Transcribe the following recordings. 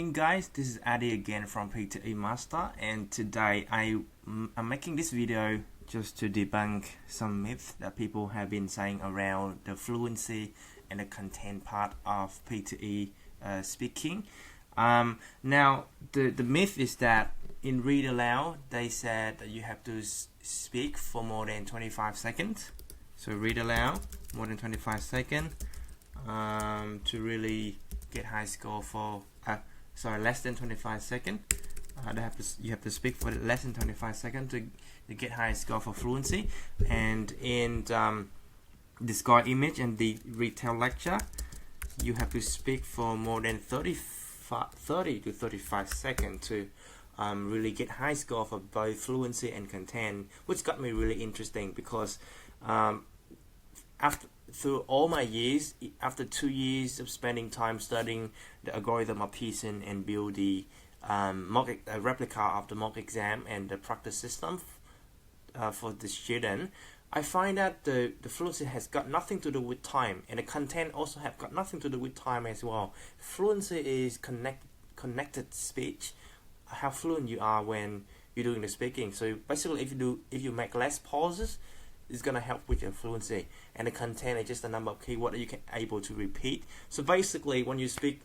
morning guys, this is Adi again from PTE Master, and today I'm making this video just to debunk some myths that people have been saying around the fluency and the content part of PTE speaking. Now the myth is that in Read Aloud they said that you have to speak for more than 25 seconds. So read aloud more than 25 seconds to really get high score for less than 25 seconds. You have to speak for less than 25 seconds to get high score for fluency. And in the score image and the Retell lecture, you have to speak for more than 30 to 35 seconds to really get high score for both fluency and content, which got me really interesting because through all my years, after 2 years of spending time studying the algorithm of Pearson and build the replica of the mock exam and the practice system for the student, I find that the fluency has got nothing to do with time, and the content also have got nothing to do with time as well. Fluency is connected speech, how fluent you are when you're doing the speaking. So basically, if you make less pauses, it's gonna help with your fluency, and the content is just the number of keywords that you can able to repeat. So basically, when you speak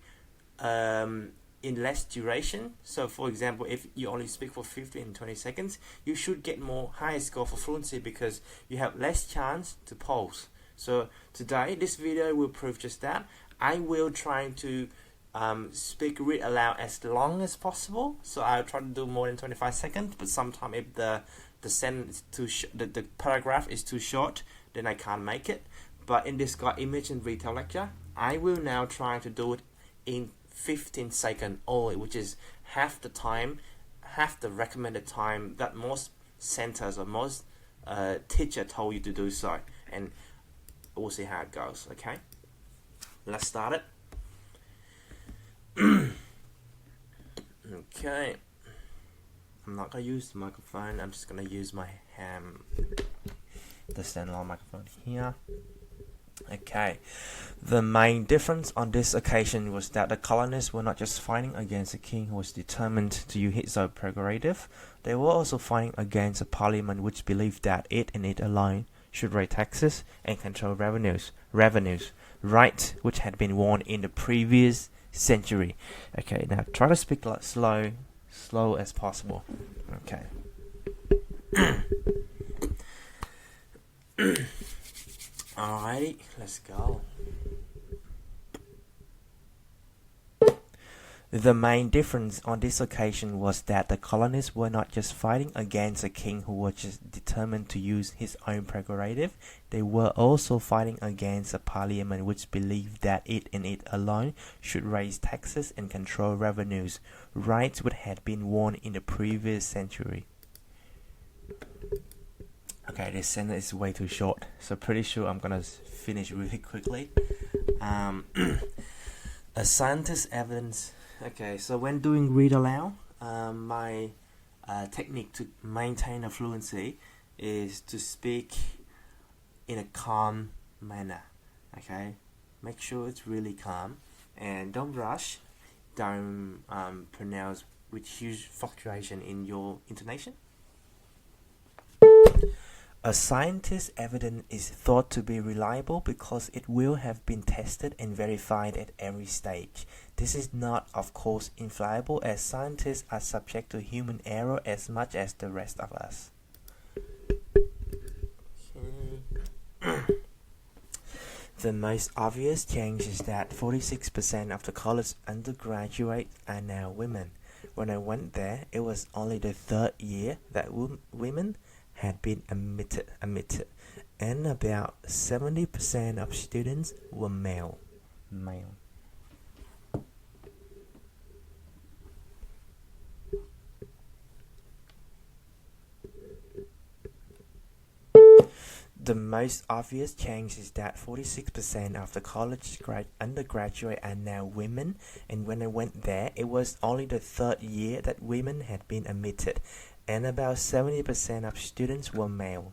in less duration, so for example, if you only speak for 15 and 20 seconds, you should get more higher score for fluency because you have less chance to pause. So today, this video will prove just that. I will try to speak read aloud as long as possible, so I'll try to do more than 25 seconds, but sometimes if the sentence is too the paragraph is too short, then I can't make it. But in this got image and Retell lecture, I will now try to do it in 15 seconds only, which is half the time, half the recommended time that most centers or most teacher told you to do so, and we'll see how it goes. Okay, let's start it. Okay, I'm not gonna use the microphone, I'm just gonna use my the standalone microphone here. Okay, the main difference on this occasion was that the colonists were not just fighting against a king who was determined to use his own prerogative, they were also fighting against a parliament which believed that it and it alone should raise taxes and control revenues, rights which had been won in the previous century. Okay, now try to speak like slow as possible. Okay. Alrighty, let's go. The main difference on this occasion was that the colonists were not just fighting against a king who was just determined to use his own prerogative, they were also fighting against a parliament which believed that it and it alone should raise taxes and control revenues, rights which had been won in the previous century. Okay, this sentence is way too short, so pretty sure I'm gonna finish really quickly. A scientist's evidence. Okay, so when doing read aloud, my technique to maintain a fluency is to speak in a calm manner. Okay, make sure it's really calm and don't rush. Don't pronounce with huge fluctuation in your intonation. A scientist's evidence is thought to be reliable because it will have been tested and verified at every stage. This is not, of course, infallible, as scientists are subject to human error as much as the rest of us. The most obvious change is that 46% of the college undergraduates are now women. When I went there, it was only the third year that women had been admitted, and about 70% of students were male. The most obvious change is that 46% of the college undergraduate are now women, and when I went there, it was only the third year that women had been admitted, and about 70% of students were male.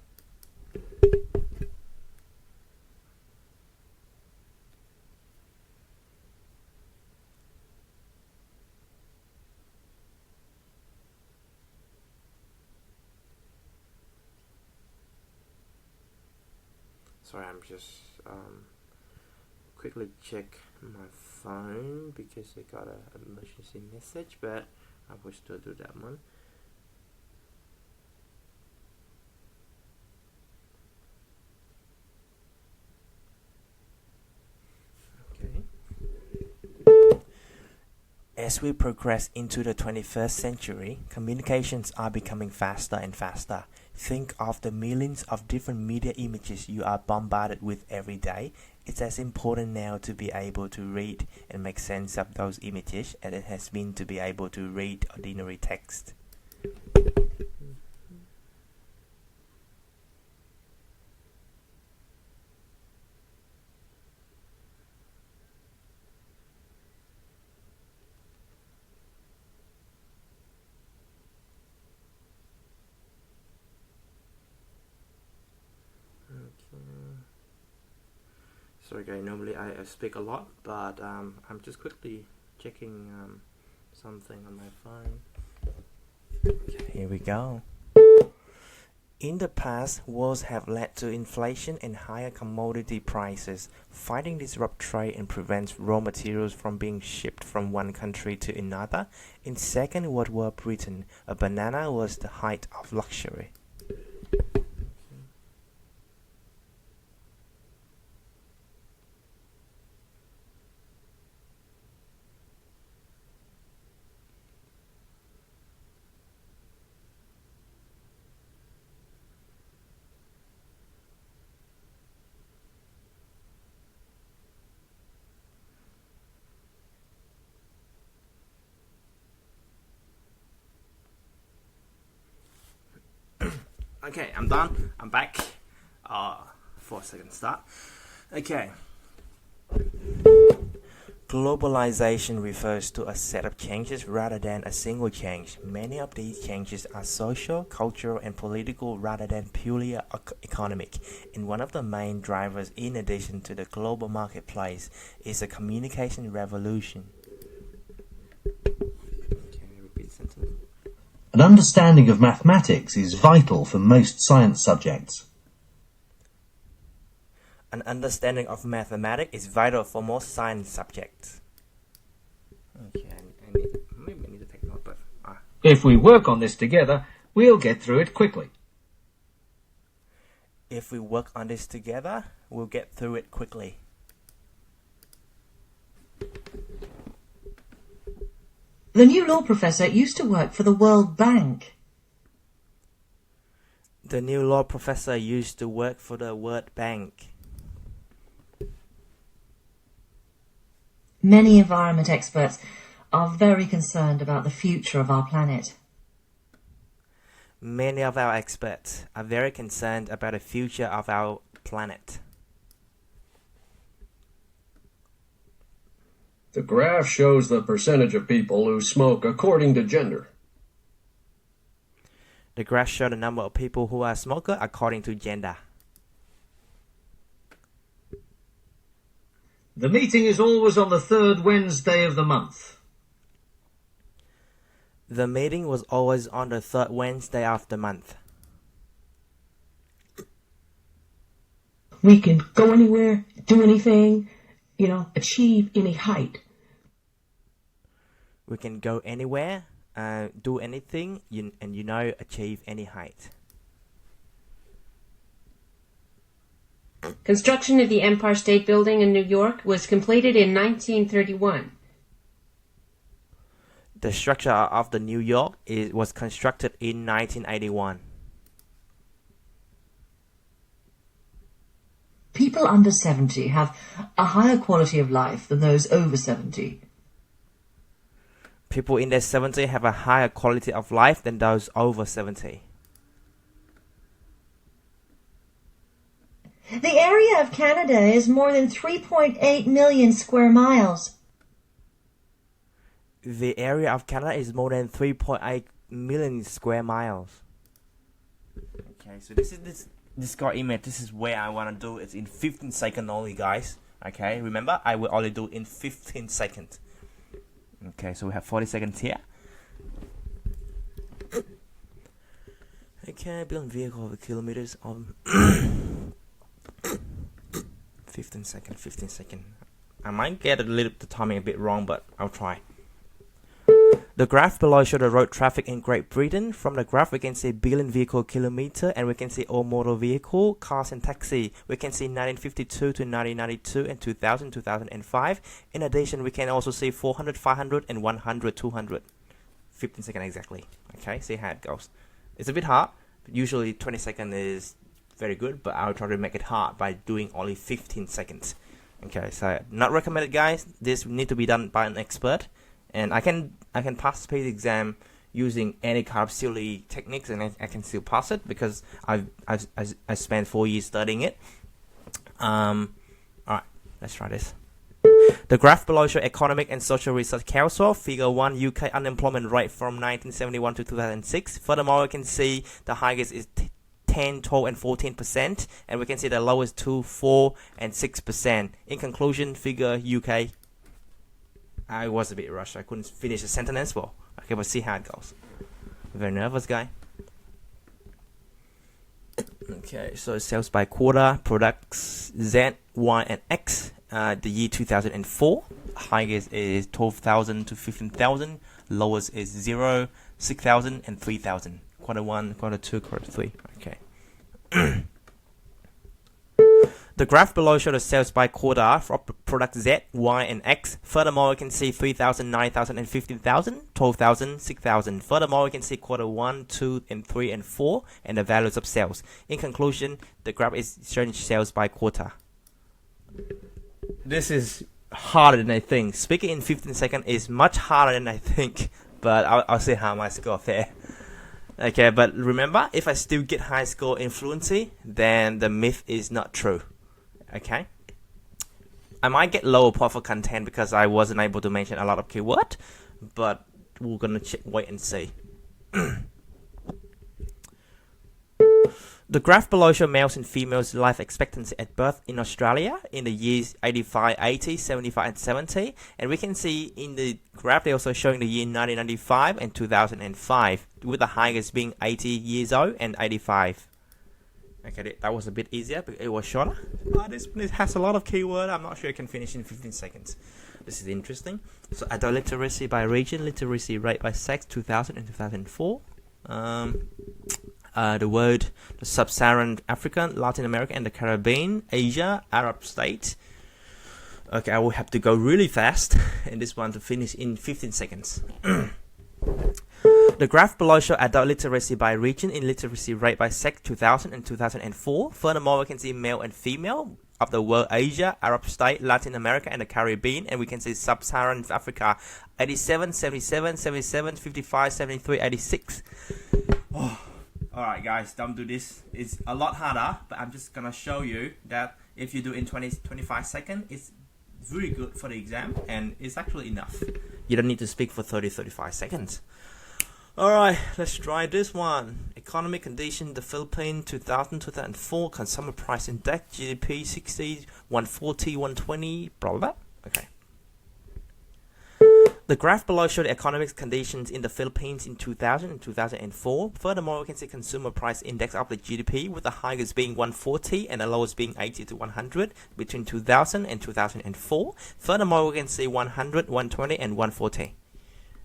Sorry, I'm just quickly check my phone because I got an emergency message, but I will still do that one. As we progress into the 21st century, communications are becoming faster and faster. Think of the millions of different media images you are bombarded with every day. It's as important now to be able to read and make sense of those images as it has been to be able to read ordinary text. Sorry guys, normally I speak a lot, but I'm just quickly checking something on my phone. Okay, here we go. In the past, wars have led to inflation and higher commodity prices. Fighting disrupt trade and prevents raw materials from being shipped from one country to another. In Second World War Britain, a banana was the height of luxury. Okay, I'm done. I'm back. For a second start. Okay. Globalization refers to a set of changes rather than a single change. Many of these changes are social, cultural, and political rather than purely economic. And one of the main drivers, in addition to the global marketplace, is a communication revolution. Can I repeat the sentence? An understanding of mathematics is vital for most science subjects. An understanding of mathematics is vital for most science subjects. Okay, maybe I need to take note, but If we work on this together, we'll get through it quickly. If we work on this together, we'll get through it quickly. The new law professor used to work for the World Bank. The new law professor used to work for the World Bank. Many environment experts are very concerned about the future of our planet. Many of our experts are very concerned about the future of our planet. The graph shows the percentage of people who smoke according to gender. The graph shows the number of people who are smokers according to gender. The meeting is always on the third Wednesday of the month. The meeting was always on the third Wednesday of the month. We can go anywhere, do anything, achieve any height. We can go anywhere, do anything, and achieve any height. Construction of the Empire State Building in New York was completed in 1931. The structure of the New York was constructed in 1981. People under 70 have a higher quality of life than those over 70. People in their 70s have a higher quality of life than those over 70. The area of Canada is more than 3.8 million square miles. The area of Canada is more than 3.8 million square miles. Okay, so this is this got image. This is where I want to do it in 15 seconds only, guys. Okay, remember, I will only do it in 15 seconds. Okay, so we have 40 seconds here. Okay, build vehicle with kilometers of 15 seconds. I might get the timing a bit wrong, but I'll try. The graph below shows the road traffic in Great Britain. From the graph, we can see billion vehicle kilometer, and we can see all motor vehicle, cars and taxi. We can see 1952 to 1992 and 2000, 2005. In addition, we can also see 400, 500, and 100, 200. 15 seconds exactly. Okay, see how it goes. It's a bit hard. Usually 20 seconds is very good, but I'll try to make it hard by doing only 15 seconds. Okay, so not recommended, guys. This need to be done by an expert. And I can participate the exam using any kind of silly techniques, and I can still pass it because I spent 4 years studying it. Alright, let's try this. The graph below shows Economic and Social Research Council, Figure 1, UK unemployment rate from 1971 to 2006. Furthermore, we can see the highest is 10, 12, and 14%, and we can see the lowest 2, 4, and 6%. In conclusion, Figure UK. I was a bit rushed. I couldn't finish the sentence well. Okay, but see how it goes. Very nervous guy. Okay, so sales by quarter, products Z, Y, and X. The year 2004. Highest is 12,000 to 15,000. Lowest is 0, 6,000, and 3,000. Quarter 1, quarter 2, quarter 3. Okay. The graph below shows the sales by quarter for product Z, Y, and X. Furthermore, we can see 3,000, 9,000, and 15,000, 12,000, 6,000. Furthermore, we can see quarter 1, 2, and 3, and 4, and the values of sales. In conclusion, the graph is showing sales by quarter. This is harder than I think. Speaking in 15 seconds is much harder than I think, but I'll see how my score there. Okay, but remember, if I still get high score in fluency, then the myth is not true. Okay, I might get lower point for content because I wasn't able to mention a lot of keyword, but we're gonna wait and see. The graph below shows males and females life expectancy at birth in Australia in the years 85, 80, 75, and 70, and we can see in the graph they're also showing the year 1995 and 2005, with the highest being 80 years old and 85. Okay, that was a bit easier, but it was shorter. This has a lot of keyword. I'm not sure I can finish in 15 seconds. This is interesting. So, adult literacy by region, literacy rate by sex, 2000 and 2004. The word, the Sub-Saharan Africa, Latin America, and the Caribbean, Asia, Arab state. Okay, I will have to go really fast in this one to finish in 15 seconds. The graph below shows adult literacy by region in literacy rate by sex 2000 and 2004. Furthermore, we can see male and female of the world, Asia, Arab state, Latin America, and the Caribbean. And we can see Sub-Saharan Africa 87, 77, 77, 55, 73, 86. Oh. Alright guys, don't do this. It's a lot harder, but I'm just gonna show you that if you do in 25 seconds, it's very good for the exam, and it's actually enough. You don't need to speak for 30-35 seconds. Alright, let's try this one. Economic condition, the Philippines, 2000-2004, consumer price index, GDP 60, 140, 120, blah blah blah. Okay. The graph below shows the economic conditions in the Philippines in 2000 and 2004. Furthermore, we can see consumer price index of the GDP, with the highest being 140 and the lowest being 80 to 100 between 2000 and 2004. Furthermore, we can see 100, 120, and 140.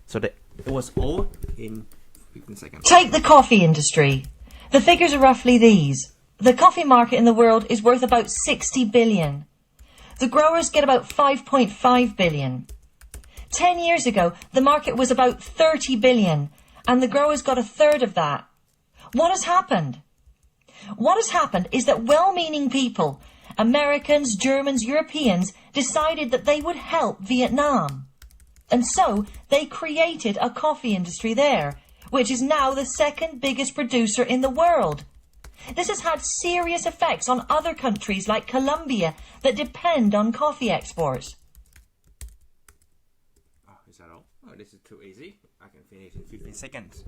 So it was all in 15 seconds. Take the coffee industry. The figures are roughly these. The coffee market in the world is worth about 60 billion. The growers get about 5.5 billion. 10 years ago, the market was about 30 billion, and the growers got a third of that. What has happened? What has happened is that well-meaning people, Americans, Germans, Europeans, decided that they would help Vietnam. And so they created a coffee industry there, which is now the second biggest producer in the world. This has had serious effects on other countries like Colombia that depend on coffee exports. Is that all? Oh, this is too easy. I can finish in 15 seconds.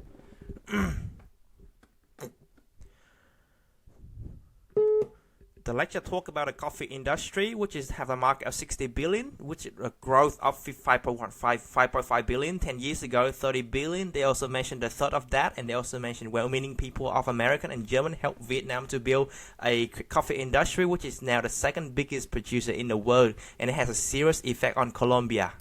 The lecture talk about the coffee industry, which is have a market of 60 billion, which is a growth of 5.5 billion 10 years ago, 30 billion. They also mentioned the third of that, and they also mentioned well-meaning people of American and German helped Vietnam to build a coffee industry, which is now the second biggest producer in the world, and it has a serious effect on Colombia.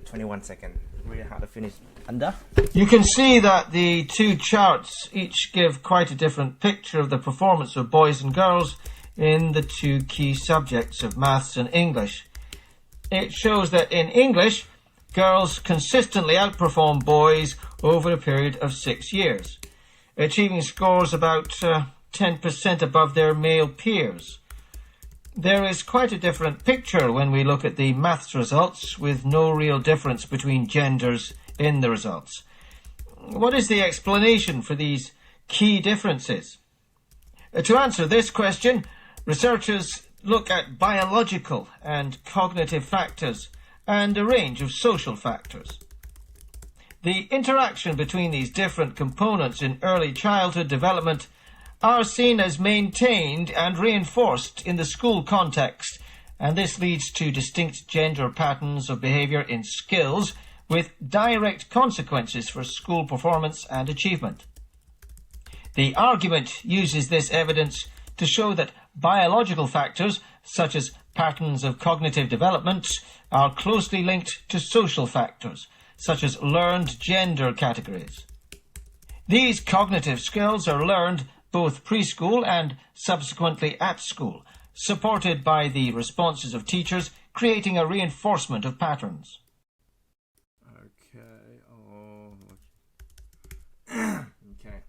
21 seconds. Really hard to finish. Under. You can see that the two charts each give quite a different picture of the performance of boys and girls in the two key subjects of maths and English. It shows that in English, girls consistently outperform boys over a period of 6 years, achieving scores about 10% above their male peers. There is quite a different picture when we look at the maths results, with no real difference between genders in the results. What is the explanation for these key differences? To answer this question, researchers look at biological and cognitive factors and a range of social factors. The interaction between these different components in early childhood development are seen as maintained and reinforced in the school context, and this leads to distinct gender patterns of behaviour in skills with direct consequences for school performance and achievement. The argument uses this evidence to show that biological factors, such as patterns of cognitive development, are closely linked to social factors, such as learned gender categories. These cognitive skills are learned both preschool and subsequently at school, supported by the responses of teachers, creating a reinforcement of patterns. Okay.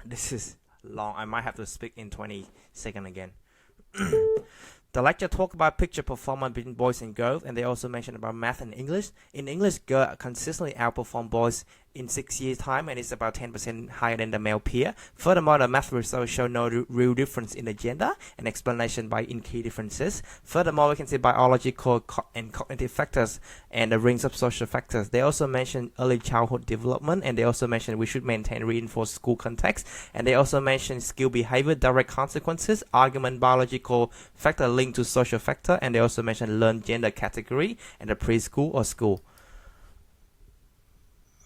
This is long. I might have to speak in 20 seconds again. The lecture talk about picture performance between boys and girls, and they also mentioned about math and English. In English, girls consistently outperform boys in 6 years' time, and it's about 10% higher than the male peer. Furthermore, the math results show no real difference in the gender, and explanation by in key differences. Furthermore, we can see biological and cognitive factors and the range of social factors. They also mention early childhood development, and they also mention we should maintain reinforced school context, and they also mention skill behavior, direct consequences, argument, biological factor linked to social factor, and they also mention learned gender category and the preschool or school.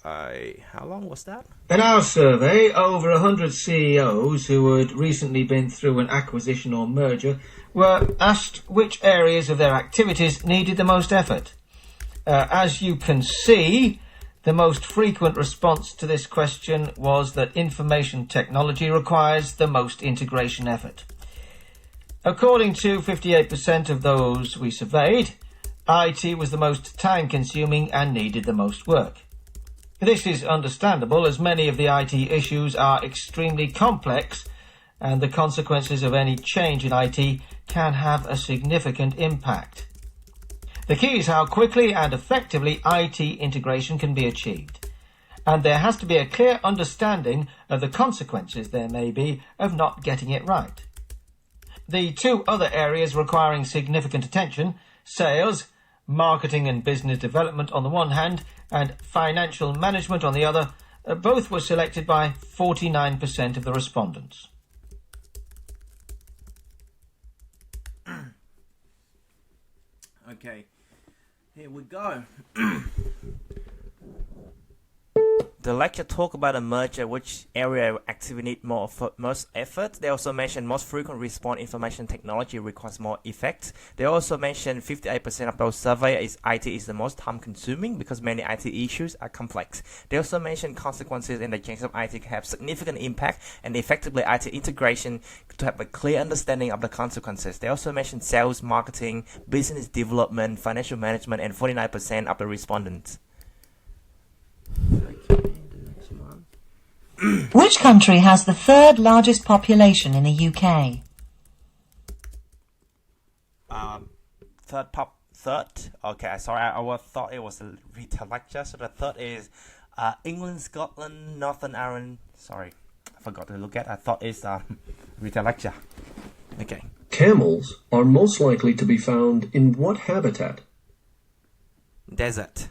How long was that? In our survey, over 100 CEOs who had recently been through an acquisition or merger were asked which areas of their activities needed the most effort. As you can see, the most frequent response to this question was that information technology requires the most integration effort. According to 58% of those we surveyed, IT was the most time-consuming and needed the most work. This is understandable, as many of the IT issues are extremely complex, and the consequences of any change in IT can have a significant impact. The key is how quickly and effectively IT integration can be achieved, and there has to be a clear understanding of the consequences there may be of not getting it right. The two other areas requiring significant attention, sales, marketing and business development on the one hand, and financial management on the other, both were selected by 49% of the respondents. Okay, here we go. The lecture talk about a merger, which area activity need most effort. They also mention most frequent response information technology requires more effect. They also mention 58% of those surveyed is IT is the most time consuming because many IT issues are complex. They also mention consequences and the change of IT can have significant impact, and effectively IT integration to have a clear understanding of the consequences. They also mention sales, marketing, business development, financial management, and 49% of the respondents. Which country has the third largest population in the UK? Third? Okay, sorry, I thought it was a Retell lecture. So the third is England, Scotland, Northern Ireland. Sorry, I forgot to look at. I thought it's Retell lecture. Okay. Camels are most likely to be found in what habitat? Desert.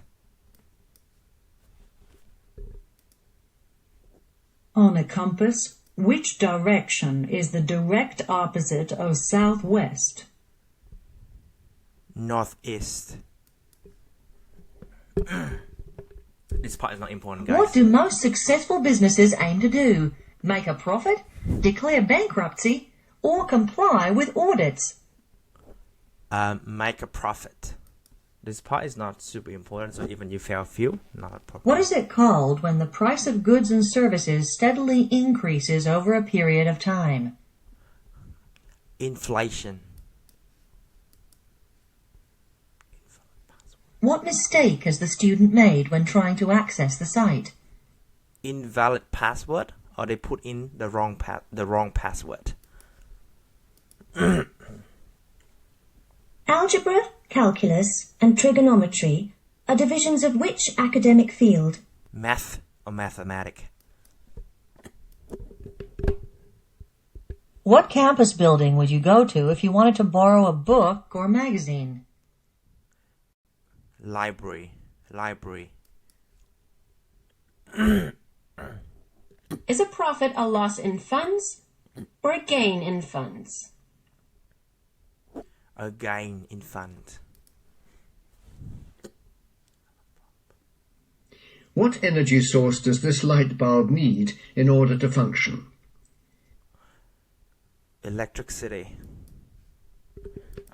On a compass, Which direction is the direct opposite of southwest? Northeast. This part is not important, guys. What do most successful businesses aim to do? Make a profit, declare bankruptcy, or comply with audits? Make a profit. This part is not super important, so even you fail few, not a problem. What is it called when the price of goods and services steadily increases over a period of time? Inflation. What mistake has the student made when trying to access the site? Invalid password, or they put in the wrong password. Algebra, calculus, and trigonometry are divisions of which academic field? Math or mathematic. What campus building would you go to if you wanted to borrow a book or magazine? Library. Is a profit a loss in funds or a gain in funds? A gain in fund. What energy source does this light bulb need in order to function? Electricity.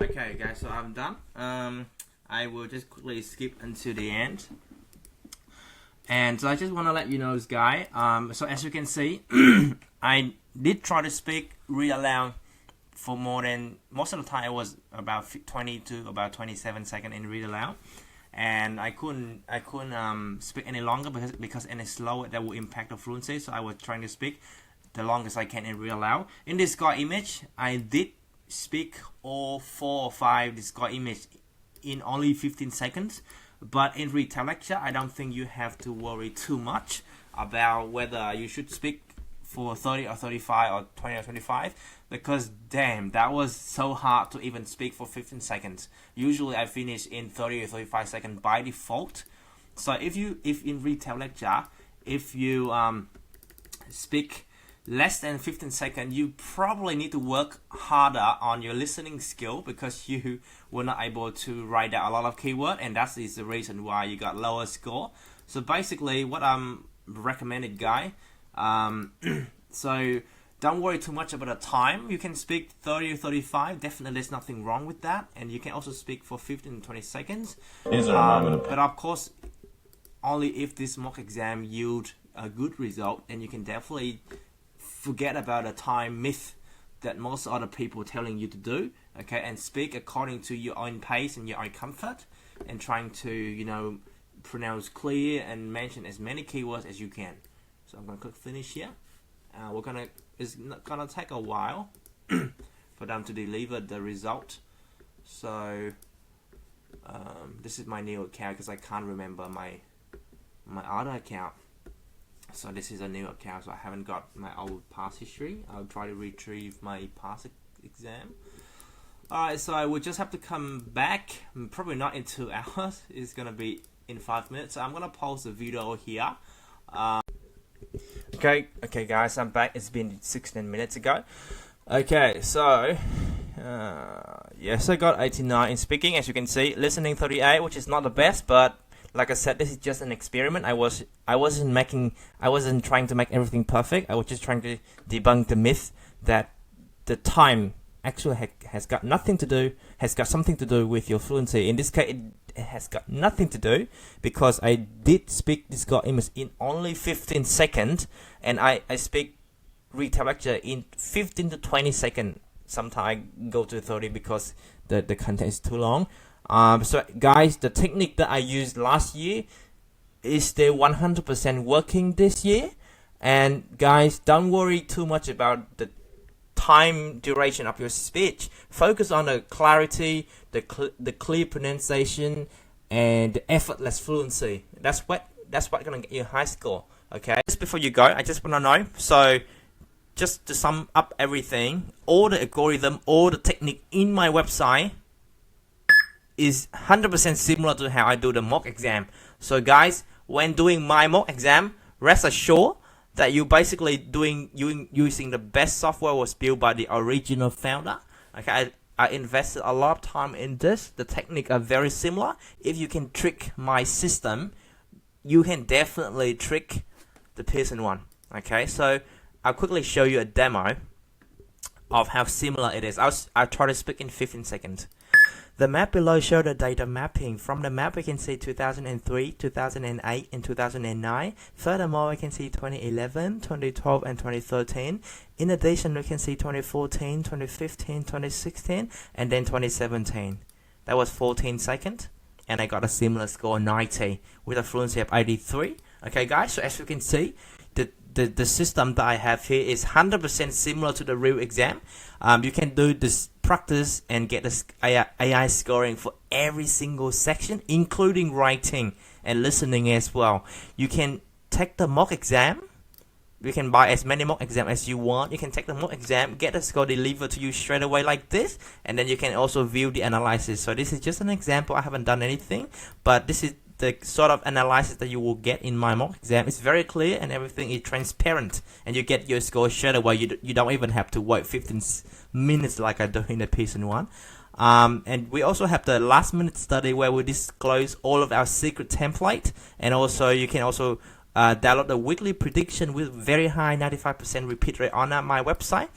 Okay, guys, so I'm done. I will just quickly skip until the end. And so I just want to let you know, guys. So as you can see, I did try to speak read aloud for most of the time. It was about 20 to about 27 seconds in read aloud, and I couldn't speak any longer because any slower that will impact the fluency. So I was trying to speak the longest I can in read aloud. In this Discord image, I did speak all 4 or 5 Discord image in only 15 seconds. But in Retell lecture, I don't think you have to worry too much about whether you should speak for 30 or 35 or 20 or 25, because damn, that was so hard to even speak for 15 seconds. Usually I finish in 30 or 35 seconds by default. So if in Retell lecture, if you speak less than 15 seconds, you probably need to work harder on your listening skill, because you were not able to write down a lot of keyword, and that is the reason why you got lower score. So basically what I'm recommended, guy, so don't worry too much about the time. You can speak 30 or 35, definitely there's nothing wrong with that, and you can also speak for 15 to 20 seconds. But of course, only if this mock exam yield a good result, and you can definitely forget about the time myth that most other people telling you to do, okay, and speak according to your own pace and your own comfort, and trying to pronounce clear and mention as many keywords as you can. So I'm gonna click finish here. It's gonna take a while for them to deliver the result. So this is my new account because I can't remember my other account. So this is a new account, so I haven't got my old past history. I'll try to retrieve my past exam. Alright, so I will just have to come back, probably not in 2 hours, it's gonna be in 5 minutes. So I'm gonna pause the video here. Okay guys, I'm back. It's been 16 minutes ago. Okay, so yes, I got 89 in speaking, as you can see. Listening 38, which is not the best, but like I said, this is just an experiment. I wasn't trying to make everything perfect. I was just trying to debunk the myth that the time actually has got something to do with your fluency. In this case, it has got nothing to do, because I did speak this Discord image in only 15 seconds, and I speak Retell lecture in 15 to 20 seconds. Sometimes I go to 30 because the content is too long. So guys, the technique that I used last year is still 100% working this year. And guys, don't worry too much about the time duration of your speech. Focus on the clarity, the clear pronunciation, and the effortless fluency. That's what gonna get you a high score. Okay. Just before you go, I just wanna know. So just to sum up everything, all the algorithm, all the technique in my website is 100% similar to how I do the mock exam. So guys, when doing my mock exam, rest assured that you basically using the best software was built by the original founder. Okay, I invested a lot of time in this. The techniques are very similar. If you can trick my system, you can definitely trick the Pearson one. Okay, so I'll quickly show you a demo of how similar it is. I'll try to speak in 15 seconds. The map below shows the data mapping. From the map we can see 2003, 2008 and 2009. Furthermore, we can see 2011, 2012 and 2013. In addition, we can see 2014, 2015, 2016 and then 2017. That was 14 seconds and I got a similar score 90 with a fluency of 83. Okay guys, so as you can see, the system that I have here is 100% similar to the real exam. You can do this practice and get the AI scoring for every single section, including writing and listening as well. You can take the mock exam. You can buy as many mock exams as you want. You can take the mock exam, get the score delivered to you straight away like this, and then you can also view the analysis. So this is just an example. I haven't done anything, but this is the sort of analysis that you will get in my mock exam. It's very clear and everything is transparent, and you get your score straight away. You don't even have to wait 15 minutes like I do in the Pearson one. And we also have the last minute study where we disclose all of our secret template, and also you can also download the weekly prediction with very high 95% repeat rate on my website.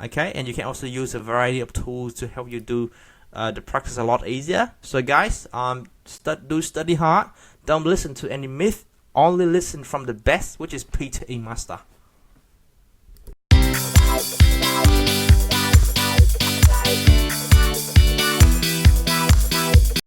Okay, and you can also use a variety of tools to help you do the practice a lot easier. So guys, study hard. Don't listen to any myth. Only listen from the best, which is PTE Master.